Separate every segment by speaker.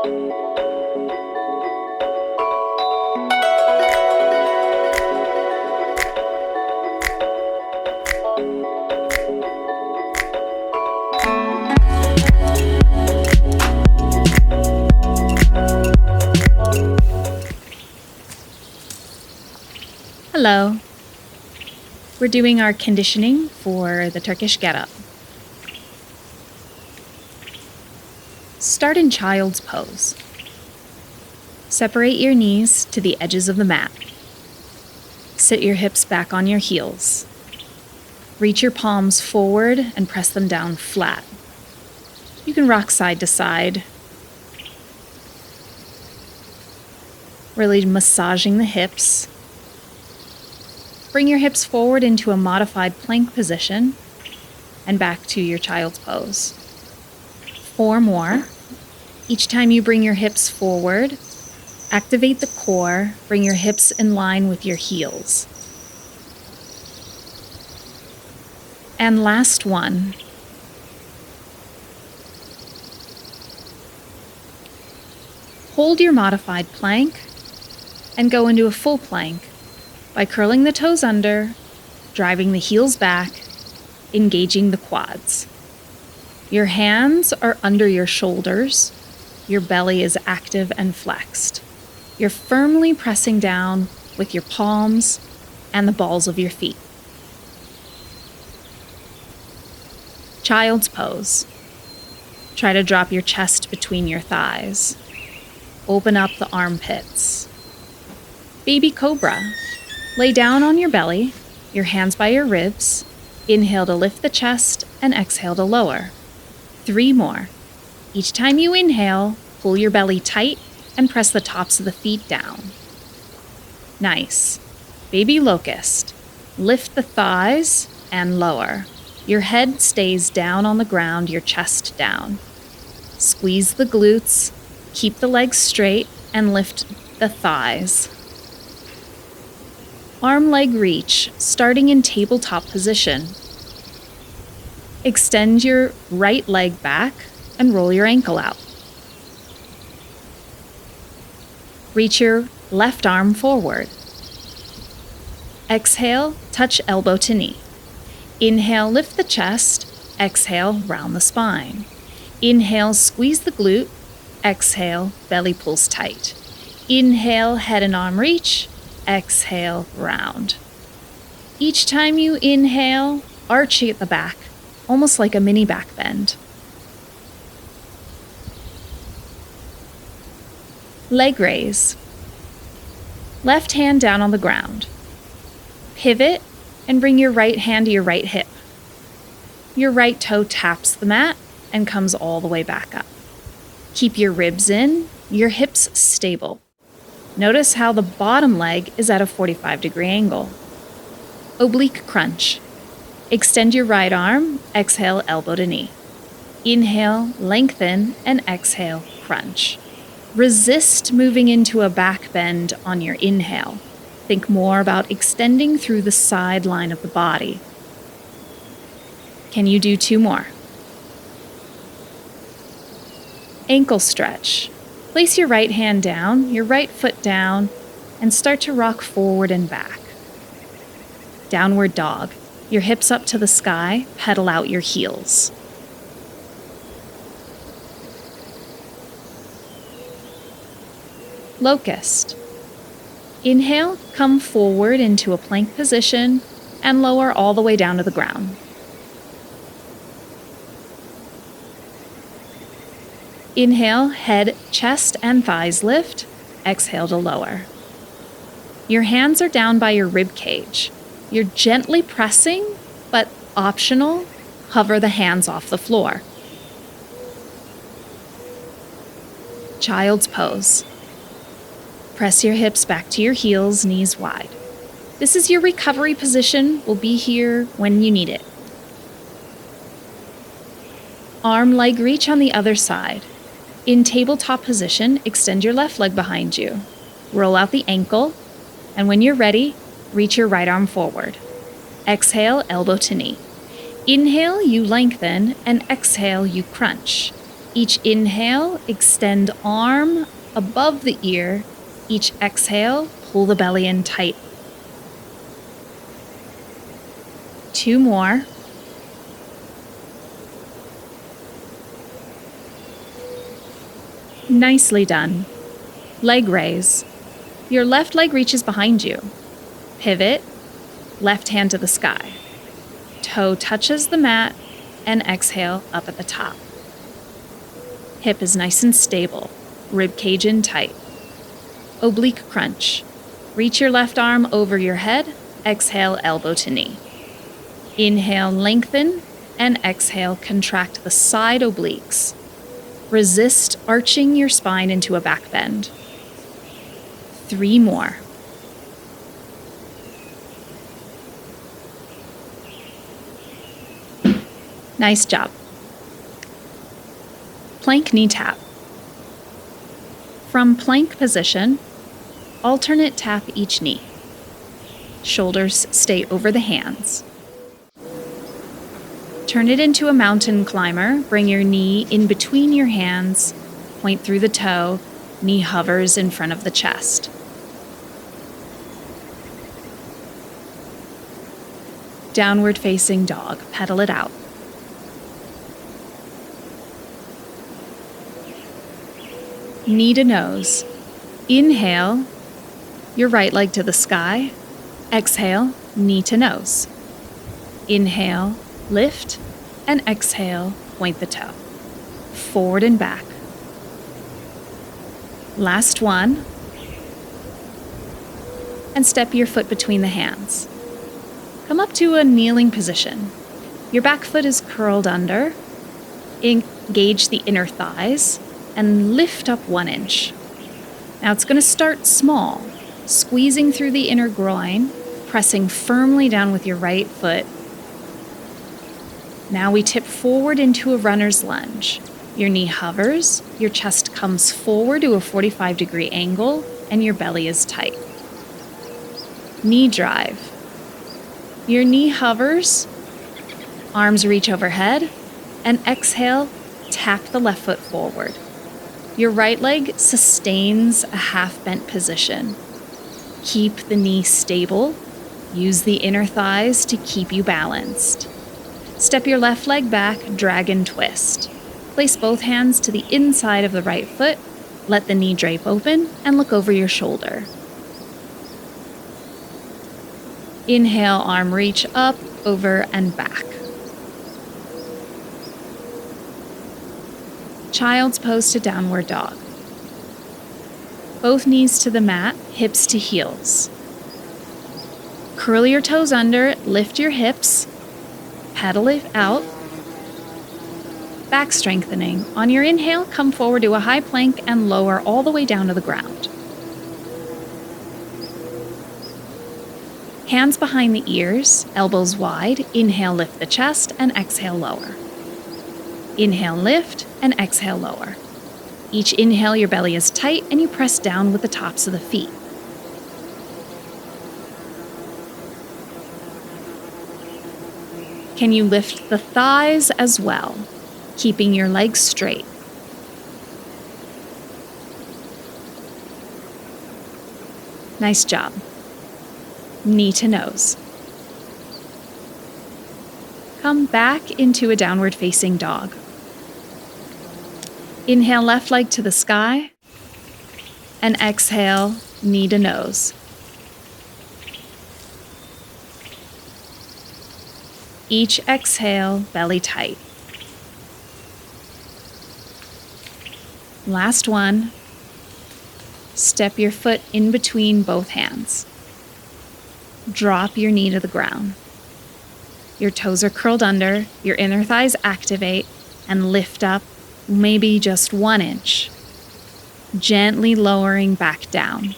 Speaker 1: Hello. We're doing our conditioning for the Turkish Get Up. Start in child's pose. Separate your knees to the edges of the mat. Sit your hips back on your heels. Reach your palms forward and press them down flat. You can rock side to side, really massaging the hips. Bring your hips forward into a modified plank position and back to your child's pose. 4 more. Each time you bring your hips forward, activate the core, bring your hips in line with your heels. And last one. Hold your modified plank and go into a full plank by curling the toes under, driving the heels back, engaging the quads. Your hands are under your shoulders. Your belly is active and flexed. You're firmly pressing down with your palms and the balls of your feet. Child's pose. Try to drop your chest between your thighs. Open up the armpits. Baby cobra. Lay down on your belly, your hands by your ribs. Inhale to lift the chest and exhale to lower. 3 more. Each time you inhale, pull your belly tight and press the tops of the feet down. Nice. Baby locust. Lift the thighs and lower. Your head stays down on the ground, your chest down. Squeeze the glutes, keep the legs straight, and lift the thighs. Arm-leg reach, starting in tabletop position. Extend your right leg back and roll your ankle out. Reach your left arm forward. Exhale, touch elbow to knee. Inhale, lift the chest. Exhale, round the spine. Inhale, squeeze the glute. Exhale, belly pulls tight. Inhale, head and arm reach. Exhale, round. Each time you inhale, arch at the back, almost like a mini back bend. Leg raise. Left hand down on the ground. Pivot and bring your right hand to your right hip. Your right toe taps the mat and comes all the way back up. Keep your ribs in, your hips stable. Notice how the bottom leg is at a 45-degree angle. Oblique crunch. Extend your right arm, exhale, elbow to knee. Inhale, lengthen, and exhale, crunch. Resist moving into a back bend on your inhale. Think more about extending through the side line of the body. Can you do 2 more? Ankle stretch. Place your right hand down, your right foot down, and start to rock forward and back. Downward dog. Your hips up to the sky, pedal out your heels. Locust. Inhale, come forward into a plank position and lower all the way down to the ground. Inhale, head, chest, and thighs lift. Exhale to lower. Your hands are down by your rib cage. You're gently pressing, but optional, hover the hands off the floor. Child's pose. Press your hips back to your heels, knees wide. This is your recovery position. We'll be here when you need it. Arm leg reach on the other side. In tabletop position, extend your left leg behind you. Roll out the ankle, and when you're ready, reach your right arm forward. Exhale, elbow to knee. Inhale, you lengthen, and exhale, you crunch. Each inhale, extend arm above the ear. Each exhale, pull the belly in tight. 2 more. Nicely done. Leg raise. Your left leg reaches behind you. Pivot, left hand to the sky. Toe touches the mat, and exhale up at the top. Hip is nice and stable, rib cage in tight. Oblique crunch. Reach your left arm over your head, exhale elbow to knee. Inhale, lengthen, and exhale, contract the side obliques. Resist arching your spine into a back bend. 3 more. Nice job. Plank knee tap. From plank position, alternate tap each knee. Shoulders stay over the hands. Turn it into a mountain climber. Bring your knee in between your hands, point through the toe, knee hovers in front of the chest. Downward facing dog, pedal it out. Knee to nose. Inhale, your right leg to the sky. Exhale, knee to nose. Inhale, lift, and exhale, point the toe. Forward and back. Last one. And step your foot between the hands. Come up to a kneeling position. Your back foot is curled under. Engage the inner thighs and lift up 1 inch. Now it's going to start small, squeezing through the inner groin, pressing firmly down with your right foot. Now we tip forward into a runner's lunge. Your knee hovers, your chest comes forward to a 45-degree angle, and your belly is tight. Knee drive. Your knee hovers, arms reach overhead, and exhale, tap the left foot forward. Your right leg sustains a half-bent position. Keep the knee stable. Use the inner thighs to keep you balanced. Step your left leg back, dragon twist. Place both hands to the inside of the right foot. Let the knee drape open and look over your shoulder. Inhale, arm reach up, over, and back. Child's pose to downward dog. Both knees to the mat, hips to heels. Curl your toes under, lift your hips, pedal it out. Back strengthening. On your inhale, come forward to a high plank and lower all the way down to the ground. Hands behind the ears, elbows wide. Inhale, lift the chest, and exhale, lower. Inhale, lift, and exhale, lower. Each inhale, your belly is tight, and you press down with the tops of the feet. Can you lift the thighs as well, keeping your legs straight? Nice job. Knee to nose. Come back into a downward facing dog. Inhale, left leg to the sky, and exhale, knee to nose. Each exhale, belly tight. Last one. Step your foot in between both hands. Drop your knee to the ground. Your toes are curled under, your inner thighs activate, and lift up maybe just 1 inch. Gently lowering back down.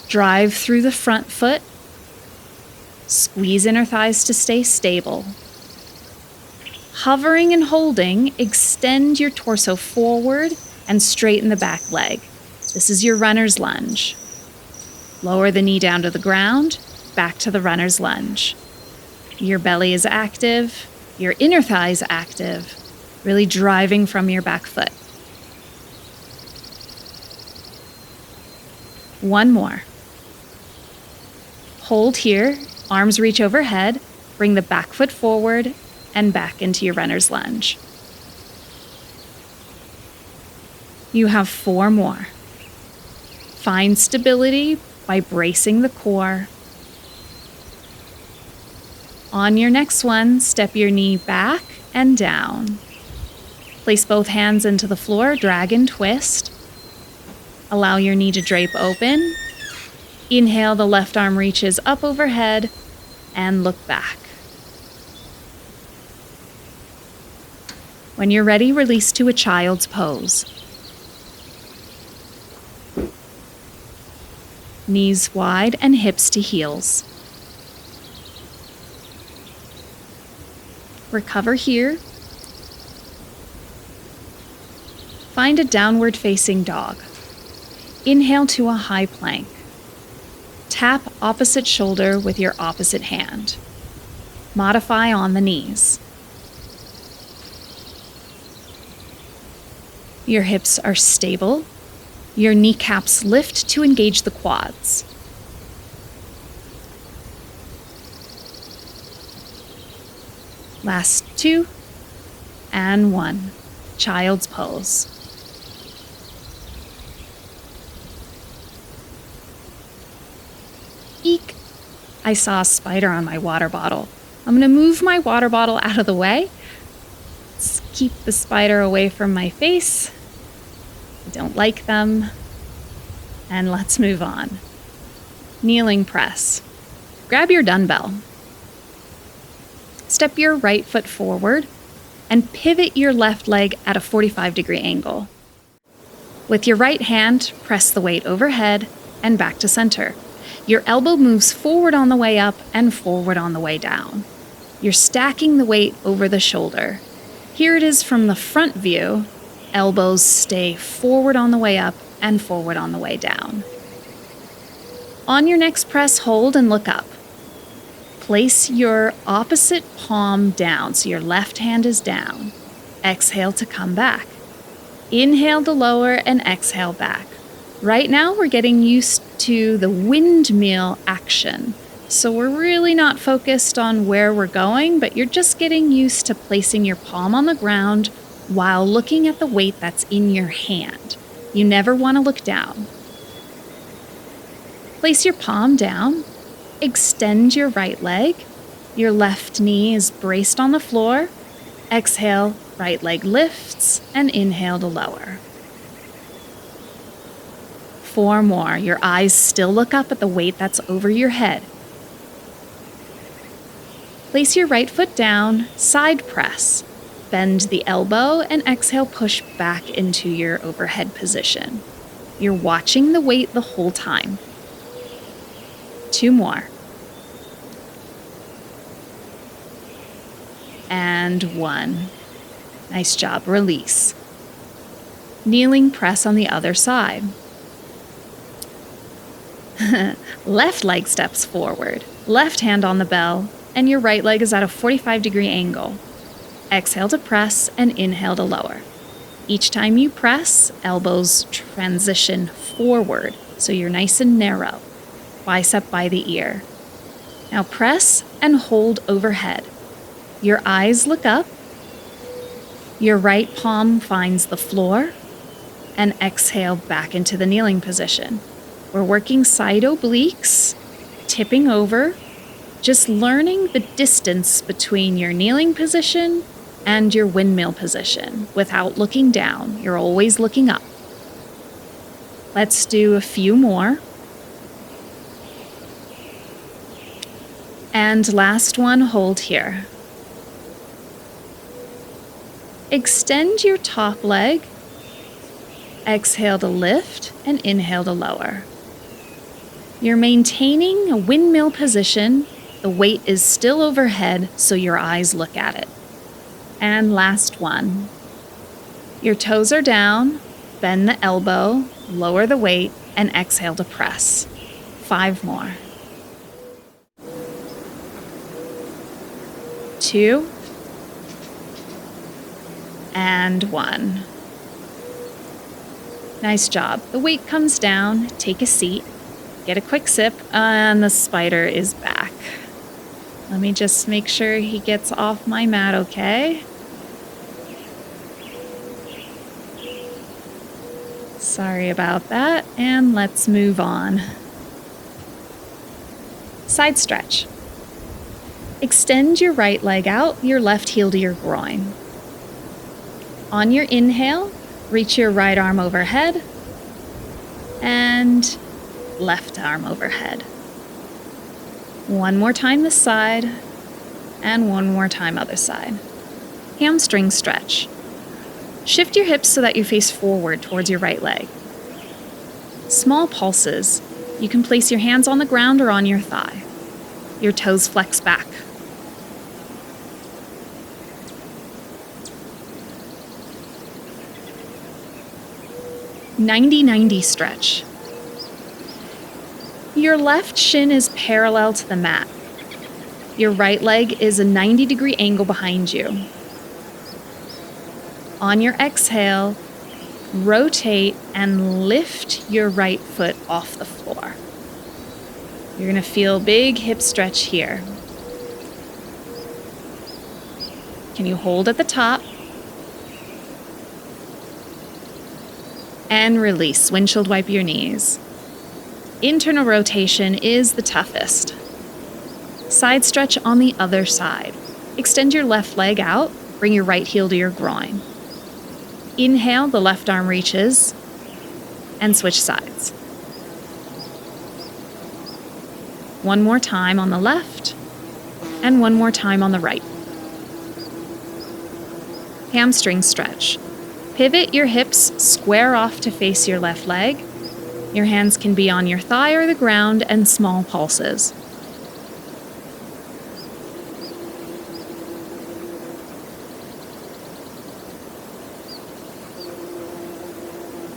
Speaker 1: Drive through the front foot. Squeeze inner thighs to stay stable. Hovering and holding, extend your torso forward and straighten the back leg. This is your runner's lunge. Lower the knee down to the ground, back to the runner's lunge. Your belly is active, your inner thigh is active. really driving from your back foot. One more. Hold here, arms reach overhead, bring the back foot forward and back into your runner's lunge. You have 4 more. Find stability by bracing the core. On your next one, step your knee back and down. Place both hands into the floor, dragon twist. Allow your knee to drape open. Inhale, the left arm reaches up overhead and look back. When you're ready, release to a child's pose. Knees wide and hips to heels. Recover here. Find a downward facing dog. Inhale to a high plank. Tap opposite shoulder with your opposite hand. Modify on the knees. Your hips are stable. Your kneecaps lift to engage the quads. Last 2 and 1. Child's pose. Eek! I saw a spider on my water bottle. I'm going to move my water bottle out of the way. Let's keep the spider away from my face. I don't like them. And let's move on. Kneeling press. Grab your dumbbell. Step your right foot forward and pivot your left leg at a 45-degree angle. With your right hand, press the weight overhead and back to center. Your elbow moves forward on the way up and forward on the way down. You're stacking the weight over the shoulder. Here it is from the front view. Elbows stay forward on the way up and forward on the way down. On your next press, hold and look up. Place your opposite palm down, so your left hand is down. Exhale to come back. Inhale to lower and exhale back. Right now, we're getting used to the windmill action. So we're really not focused on where we're going, but you're just getting used to placing your palm on the ground while looking at the weight that's in your hand. You never want to look down. Place your palm down. Extend your right leg. Your left knee is braced on the floor. Exhale, right leg lifts, and inhale to lower. 4 more. Your eyes still look up at the weight that's over your head. Place your right foot down, side press. Bend the elbow and exhale, push back into your overhead position. You're watching the weight the whole time. 2 more. And 1. Nice job. Release. Kneeling press on the other side. Left leg steps forward. Left hand on the bell, and your right leg is at a 45-degree angle. Exhale to press and inhale to lower. Each time you press, elbows transition forward, so you're nice and narrow. Bicep by the ear. Now press and hold overhead. Your eyes look up. Your right palm finds the floor, and exhale back into the kneeling position. We're working side obliques, tipping over, just learning the distance between your kneeling position and your windmill position without looking down. You're always looking up. Let's do a few more. And last one, hold here. Extend your top leg. Exhale to lift and inhale to lower. You're maintaining a windmill position. The weight is still overhead, so your eyes look at it. And last one. Your toes are down, bend the elbow, lower the weight, and exhale to press. 5 more. 2. and 1. Nice job. The weight comes down. Take a seat. Get a quick sip, and the spider is back. Let me just make sure he gets off my mat, okay? Sorry about that, and let's move on. Side stretch. Extend your right leg out, your left heel to your groin. On your inhale, reach your right arm overhead and left arm overhead. One more time this side, and one more time other side. Hamstring stretch. Shift your hips so that you face forward towards your right leg. Small pulses. You can place your hands on the ground or on your thigh. Your toes flex back. "90-90 stretch. Your left shin is parallel to the mat. Your right leg is a 90-degree angle behind you. On your exhale, rotate and lift your right foot off the floor. You're going to feel big hip stretch here. Can you hold at the top? And release. Windshield wipe your knees. Internal rotation is the toughest. Side stretch on the other side. Extend your left leg out. Bring your right heel to your groin. Inhale, the left arm reaches, and switch sides. One more time on the left, and one more time on the right. Hamstring stretch. Pivot your hips square off to face your left leg. Your hands can be on your thigh or the ground, and small pulses.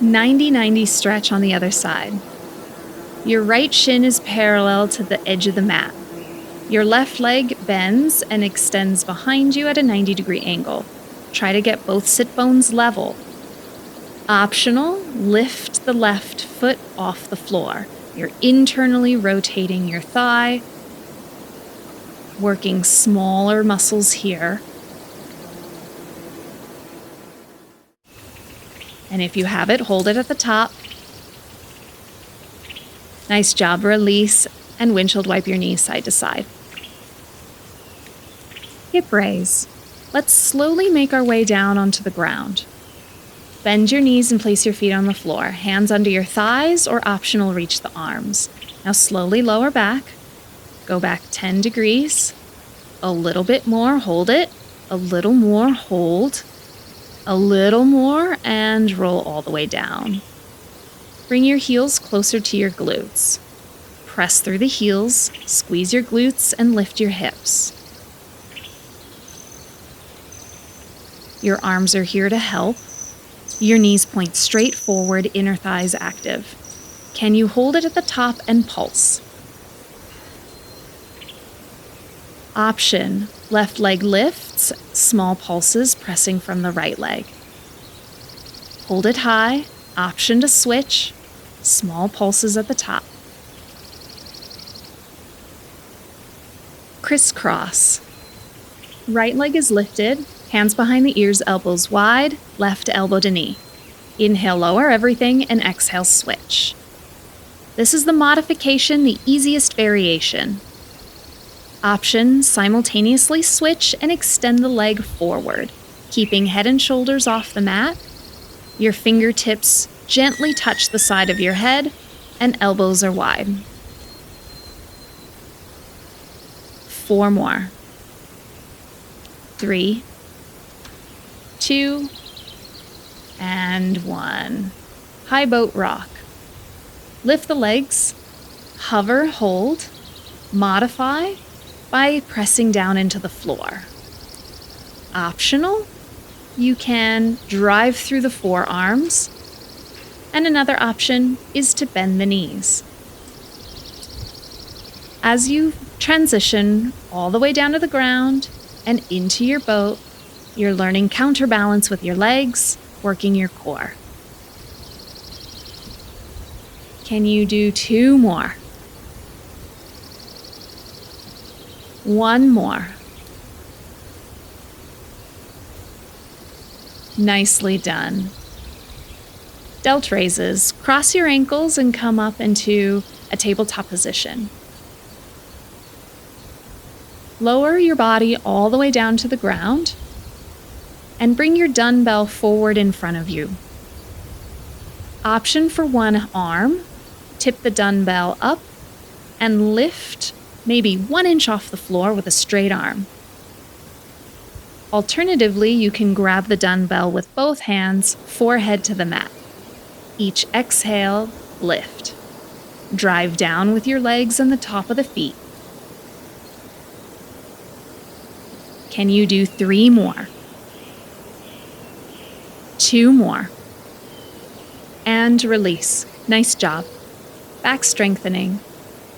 Speaker 1: "90-90 stretch on the other side. Your right shin is parallel to the edge of the mat. Your left leg bends and extends behind you at a 90-degree angle. Try to get both sit bones level. Optional, lift the left foot off the floor. You're internally rotating your thigh, working smaller muscles here. And if you have it, hold it at the top. Nice job. Release and windshield wipe your knees side to side. Hip raise. Let's slowly make our way down onto the ground. Bend your knees and place your feet on the floor. Hands under your thighs, or optional, reach the arms. Now slowly lower back. Go back 10 degrees. A little bit more, hold it. A little more, hold. A little more, and roll all the way down. Bring your heels closer to your glutes. Press through the heels, squeeze your glutes, and lift your hips. Your arms are here to help. Your knees point straight forward, inner thighs active. Can you hold it at the top and pulse? Option, left leg lifts, small pulses pressing from the right leg. Hold it high, option to switch, small pulses at the top. Crisscross. Right leg is lifted, hands behind the ears, elbows wide, left elbow to knee. Inhale, lower everything, and exhale, switch. This is the modification, the easiest variation. Option, simultaneously switch and extend the leg forward, keeping head and shoulders off the mat. Your fingertips gently touch the side of your head, and elbows are wide. 4 more. 3, 2, and 1. High boat rock. Lift the legs, hover, hold, modify by pressing down into the floor. Optional, you can drive through the forearms, and another option is to bend the knees. As you transition all the way down to the ground and into your boat, You're learning counterbalance with your legs, working your core. Can you do 2 more? 1 more. Nicely done. Delt raises. Cross your ankles and come up into a tabletop position. Lower your body all the way down to the ground and bring your dumbbell forward in front of you. Option for one arm, tip the dumbbell up and lift maybe 1 inch off the floor with a straight arm. Alternatively, you can grab the dumbbell with both hands, forehead to the mat. Each exhale, lift. Drive down with your legs and the top of the feet. Can you do 3 more? 2 more. And release. Nice job. Back strengthening.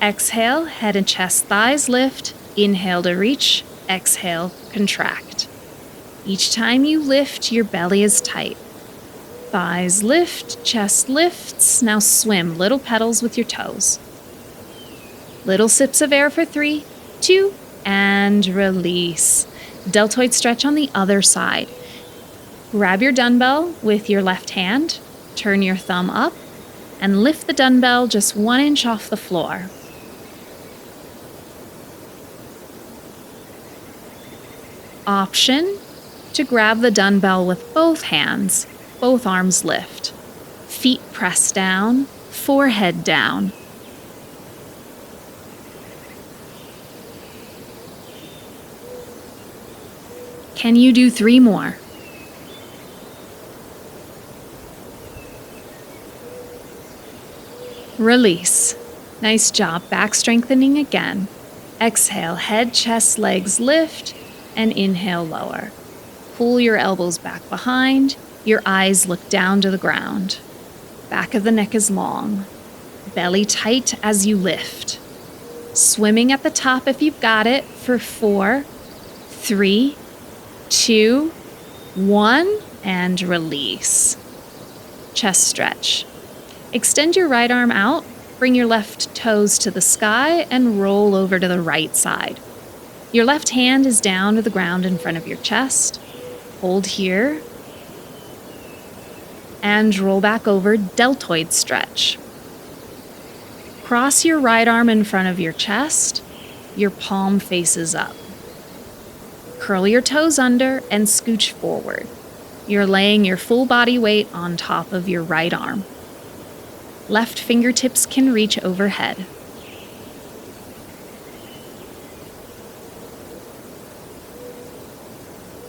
Speaker 1: Exhale, head and chest, thighs lift. Inhale to reach. Exhale, contract. Each time you lift, your belly is tight. Thighs lift, chest lifts. Now swim little pedals with your toes. Little sips of air for 3, 2, and release. Deltoid stretch on the other side. Grab your dumbbell with your left hand, turn your thumb up, and lift the dumbbell just 1 inch off the floor. Option to grab the dumbbell with both hands, both arms lift. Feet press down, forehead down. Can you do 3 more? Release. Nice job. Back strengthening again. Exhale, head, chest, legs lift, and inhale, lower. Pull your elbows back behind. Your eyes look down to the ground. Back of the neck is long. Belly tight as you lift. Swimming at the top if you've got it for 4, 3, 2, 1, and release. Chest stretch. Extend your right arm out, bring your left toes to the sky, and roll over to the right side. Your left hand is down to the ground in front of your chest. Hold here. And roll back over, deltoid stretch. Cross your right arm in front of your chest. Your palm faces up. Curl your toes under and scooch forward. You're laying your full body weight on top of your right arm. Left fingertips can reach overhead.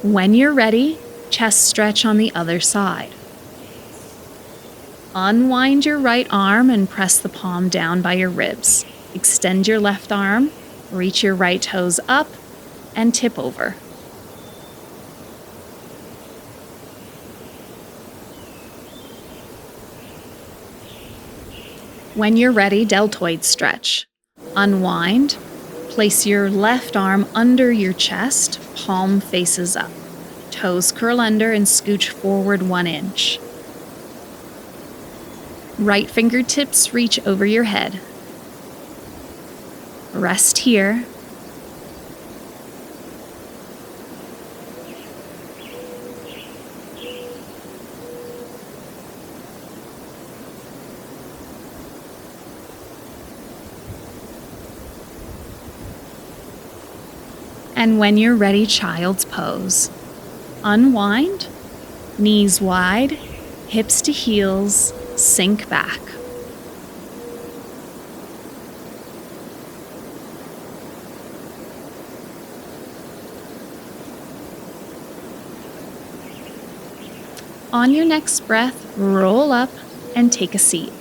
Speaker 1: When you're ready, chest stretch on the other side. Unwind your right arm and press the palm down by your ribs. Extend your left arm, reach your right toes up, and tip over. When you're ready, deltoid stretch. Unwind, place your left arm under your chest, palm faces up. Toes curl under and scooch forward 1 inch. Right fingertips reach over your head. Rest here. And when you're ready, child's pose. Unwind, knees wide, hips to heels, sink back. On your next breath, roll up and take a seat.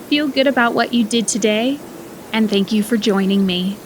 Speaker 1: Feel good about what you did today, and thank you for joining me.